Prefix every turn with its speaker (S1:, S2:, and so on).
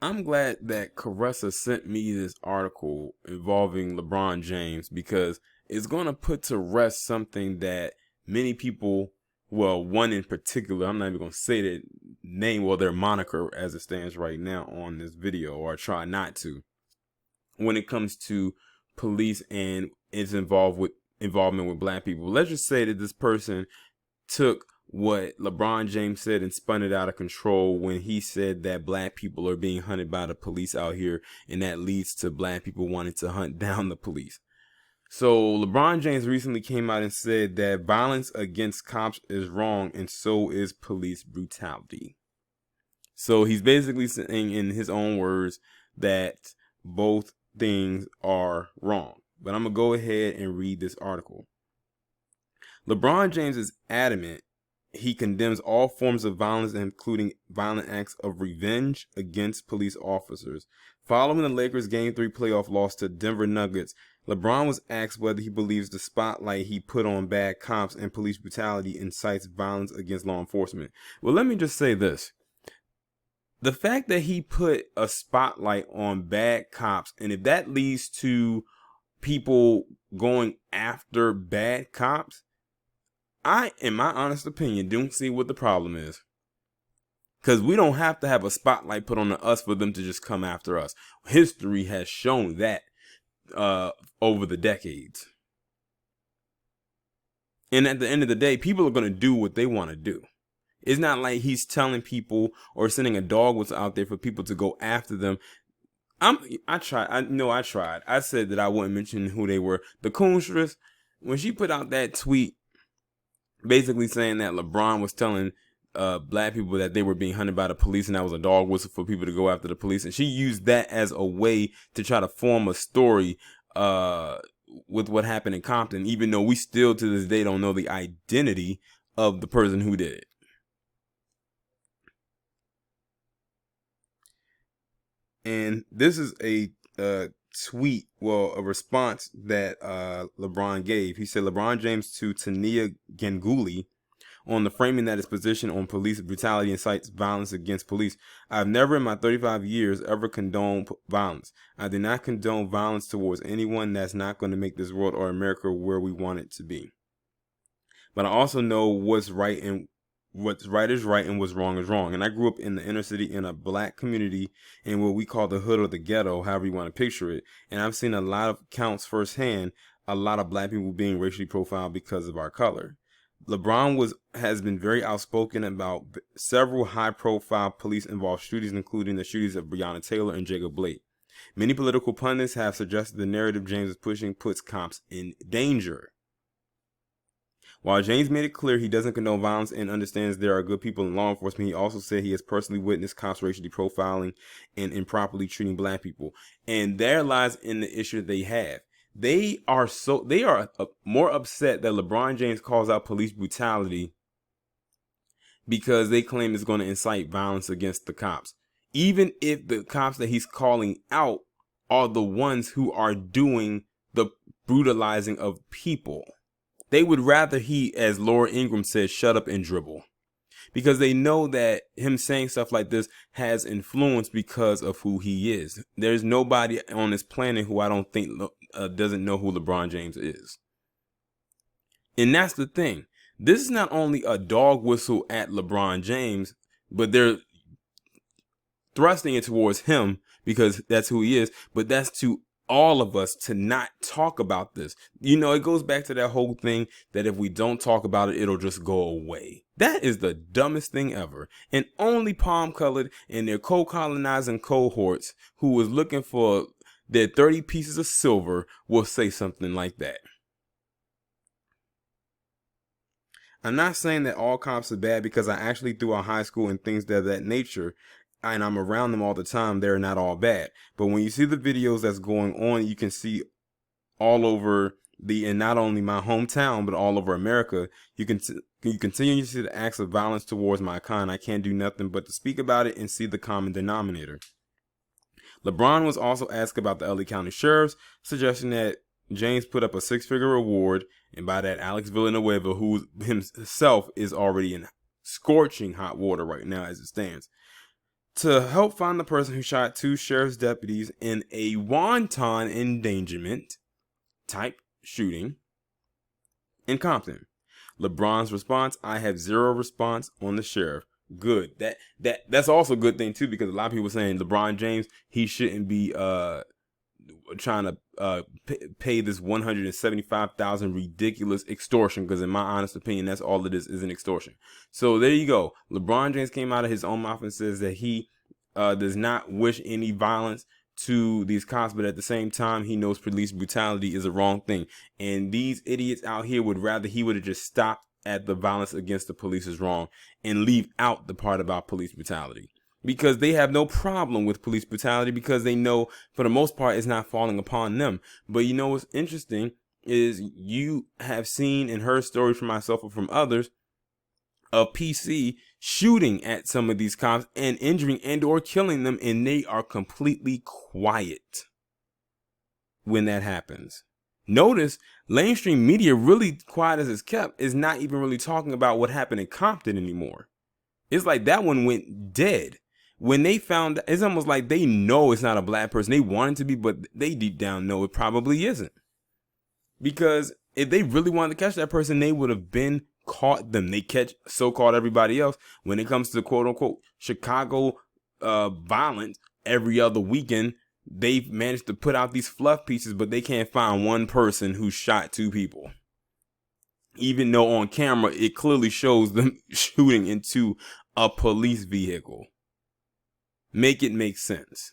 S1: I'm glad that Caressa sent me this article involving LeBron James because it's going to put to rest something that many people, well, one in particular, I'm not even going to say their name, well, their moniker as it stands right now on this video, or I try not to, when it comes to police and its involvement with black people. Let's just say that this person took what LeBron James said and spun it out of control when he said that black people are being hunted by the police out here, and that leads to black people wanting to hunt down the police. So LeBron James recently came out and said that violence against cops is wrong, and so is police brutality. So he's basically saying in his own words that both things are wrong. But I'm going to go ahead and read this article. LeBron James is adamant he condemns all forms of violence, including violent acts of revenge against police officers. Following the Lakers' Game 3 playoff loss to Denver Nuggets, LeBron was asked whether he believes the spotlight he put on bad cops and police brutality incites violence against law enforcement. Well, let me just say this. The fact that he put a spotlight on bad cops, and if that leads to people going after bad cops, I, in my honest opinion, don't see what the problem is. Because we don't have to have a spotlight put on us for them to just come after us. History has shown that over the decades. And at the end of the day, people are going to do what they want to do. It's not like he's telling people or sending a dog whistle out there for people to go after them. I tried. I said that I wouldn't mention who they were. The Coonstress, when she put out that tweet, basically saying that LeBron was telling black people that they were being hunted by the police and that was a dog whistle for people to go after the police. And she used that as a way to try to form a story with what happened in Compton, even though we still to this day don't know the identity of the person who did it. And this is a tweet, well, a response that LeBron gave. He said, LeBron James to Tania Ganguly on the framing that his position on police brutality incites violence against police. I've never in my 35 years ever condoned violence. I do not condone violence towards anyone. That's not going to make this world or America where we want it to be. But I also know what's right is right and what's wrong is wrong. And I grew up in the inner city in a black community in what we call the hood or the ghetto, however you want to picture it. And I've seen a lot of counts firsthand, a lot of black people being racially profiled because of our color. LeBron has been very outspoken about several high-profile police-involved shootings, including the shootings of Breonna Taylor and Jacob Blake. Many political pundits have suggested the narrative James is pushing puts cops in danger. While James made it clear he doesn't condone violence and understands there are good people in law enforcement, he also said he has personally witnessed cops racially profiling and improperly treating black people. And there lies in the issue that they have. They are more upset that LeBron James calls out police brutality because they claim it's going to incite violence against the cops, even if the cops that he's calling out are the ones who are doing the brutalizing of people. They would rather he, as Laura Ingraham said, shut up and dribble. Because they know that him saying stuff like this has influence because of who he is. There's nobody on this planet who I don't think doesn't know who LeBron James is. And that's the thing. This is not only a dog whistle at LeBron James, but they're thrusting it towards him because that's who he is. But that's to all of us to not talk about this. You know, it goes back to that whole thing that if we don't talk about it, it'll just go away. That is the dumbest thing ever. And only Palm Colored and their co-colonizing cohorts who was looking for their 30 pieces of silver will say something like that. I'm not saying that all cops are bad because I actually throughout high school and things of that nature, and I'm around them all the time, they're not all bad. But when you see the videos that's going on, you can see all over and not only my hometown, but all over America, you continue to see the acts of violence towards my kind. I can't do nothing but to speak about it and see the common denominator. LeBron was also asked about the LA County Sheriffs, suggesting that James put up a 6-figure reward, and by that, Alex Villanueva, who himself is already in scorching hot water right now as it stands. to help find the person who shot 2 sheriff's deputies in a wanton endangerment type shooting in Compton. LeBron's response: I have zero response on the sheriff. Good. That's also a good thing too, because a lot of people are saying LeBron James, he shouldn't be trying to pay this $175,000 ridiculous extortion, because in my honest opinion, that's all it is an extortion. So there you go. LeBron James came out of his own mouth and says that he does not wish any violence to these cops, but at the same time, he knows police brutality is a wrong thing. And these idiots out here would rather he would have just stopped at the violence against the police is wrong and leave out the part about police brutality, because they have no problem with police brutality, because they know for the most part it's not falling upon them. But you know what's interesting is you have seen and heard stories from myself or from others of PC shooting at some of these cops and injuring and or killing them, and they are completely quiet when that happens. Notice mainstream media, really quiet as it's kept, is not even really talking about what happened in Compton anymore. It's like that one went dead. When they found, it's almost like they know it's not a black person. They want it to be, but they deep down know it probably isn't. Because if they really wanted to catch that person, they would have been caught them. They catch so-called everybody else. When it comes to quote unquote Chicago violence every other weekend, they've managed to put out these fluff pieces, but they can't find one person who shot 2 people. Even though on camera, it clearly shows them shooting into a police vehicle. Make it make sense.